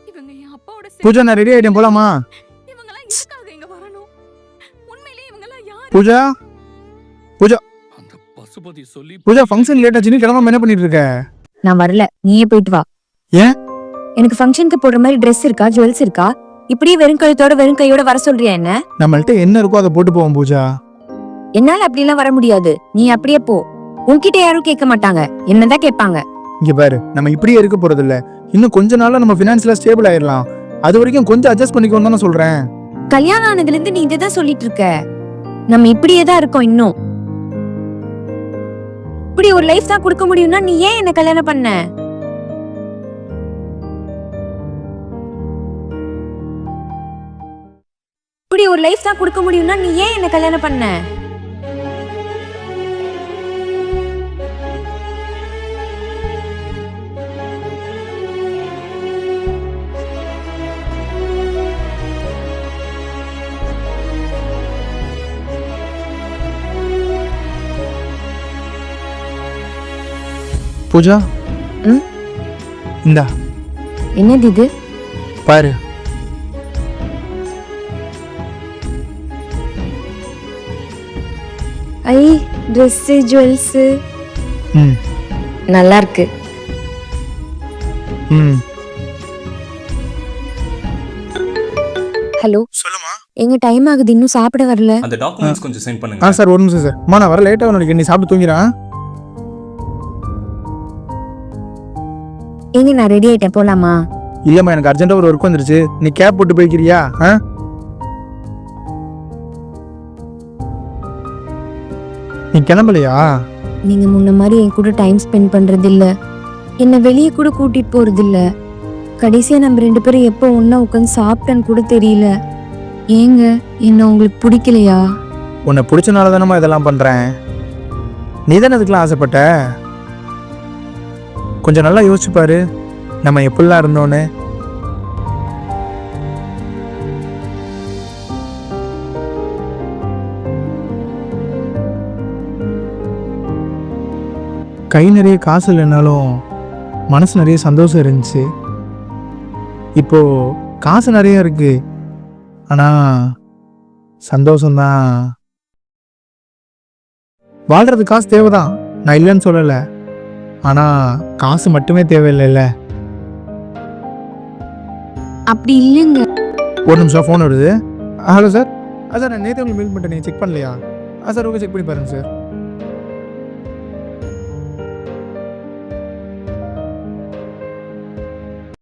இவங்க என் அப்பாவோட பூஜா நான் ரெடி ஆயிட்டேன், போலாமா? இவங்க எல்லாம் எதுக்காக இங்க வரணும்? உண்மையிலேயே இவங்க எல்லாம் யாரு? பூஜா பூஜா அந்த பசுபதி சொல்லி பூஜா ஃபங்க்ஷன் லேட் ஆச்சுன்னு கிளம்பாம என்ன பண்ணிட்டு இருக்க? நான் வரல, நீயே போயிட்டு வா. ஏன்? எனக்கு ஃபங்க்ஷனுக்கு போடுற மாதிரி ட்ரெஸ் இருக்கா, ஜுவல்ஸ் இருக்கா? இப்படியே வெறும் கழுத்தோட வெறும் கையோட வர சொல்றியா என்ன? நம்மள்ட்ட என்ன இருக்கோ அதை போட்டு போவோம் பூஜா. என்னால அப்படி எல்லாம் வர முடியாது. நீ அப்படியே போ. உன்கிட்ட யாரும் கேட்க மாட்டாங்க, என்னதான் கேட்பாங்க. இங்க பாரு, நம்ம இப்படியே இருக்க போறது இல்ல. இன்னும் கொஞ்ச நாள்ல நம்ம ஃபினான்ஷியலா ஸ்டேபிள் ஆயிடலாம். அது வரைக்கும் கொஞ்சம் அட்ஜஸ்ட் பண்ணிக்கோன்னு தான் சொல்றேன். கல்யாணம் ஆனதுல இருந்து நீ இதான் சொல்லிட்டு இருக்க. நம்ம இப்படியே தான் இருக்கோம் இன்னும். இப்படி ஒரு லைஃப் தான் கொடுக்க முடியும்னா நீ ஏன் என்ன கல்யாணம் பண்ண? இப்படி ஒரு லைஃப் தான் கொடுக்க முடியும்னா நீ ஏன் என்ன கல்யாணம் பண்ண? பூஜா, ம்? இந்தா என்னது இது? பாரு. ஐ, ட்ரெஸ், ஜுவல்ஸ் ம் நல்லா இருக்கு. ம் ஹலோ, சொல்லுமா. எங்க டைம் ஆகுது, இன்னும் சாப்பிட வரல. அந்த டாக்குமெண்ட்ஸ் கொஞ்சம் சென்ட் பண்ணுங்க. சார் ஒரு நிமிஷம் சார். நான் வர லேட்டாக உனக்கு, நீ சாப்பிட்டு தூங்கிறான். எங்க நான் ரெடி ஆயிட்டேன், போலாமா? இல்லம்மா, எனக்கு அர்ஜென்ட்டா ஒரு ஒர்க் வந்துருச்சு. நீ கேப் போட்டு போய்க்கிறியா? நீ கிளம்பலையா? நீங்க முன்ன மாதிரி என் கூட டைம் ஸ்பெண்ட் பண்றது இல்ல, என்ன வெளியே கூட கூட்டிட்டு போறது இல்ல. கடைசியா நம்ம 2 பேரும் எப்போ ஒன்னா உட்காந்து சாப்பிட்டேன்னு கூட தெரியல. ஏங்க என்ன உங்களுக்கு பிடிக்கலையா? உன்னை பிடிச்சனால தானம்மா இதெல்லாம் பண்றேன். நீ தானே இதுக்கெல்லாம் ஆசைப்பட்ட. கொஞ்சம் நல்லா யோசிச்சு பாரு, நம்ம எப்படிலாம் இருந்தோன்னு. கை நிறைய காசு இல்லைனாலும் மனசு நிறைய சந்தோஷம் இருந்துச்சு. இப்போ காசு நிறைய இருக்கு, ஆனா சந்தோஷம்தான். வாழ்றது காசு தேவைதான், நான் இல்லைன்னு சொல்லல. ஆனா காசு மட்டுமே தேவையில்லைல்ல. அப்படி இல்லைங்க. ஒரு நிமிஷம், ஃபோன் வருது. Hello sir. சார் நான் நேற்று உங்களுக்கு மெயில் பண்ணிட்டேன், நீங்கள் செக் பண்ணலையா? சார் ஓகே, செக் பண்ணி பாருங்க சார்.